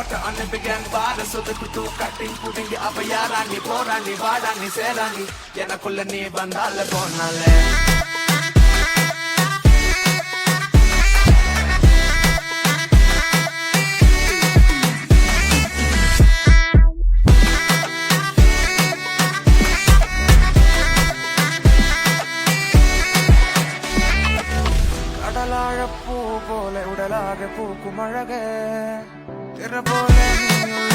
water on the big gang bar so the kutu cutting putting அவ யாராண்டி போராண்டி வாடாண்டி சேராண்டி எனக்குள்ள நீ வந்தால போனாலே கடலாழப்பூ போல உடலாக பூக்கும் அழகே திற போல நீ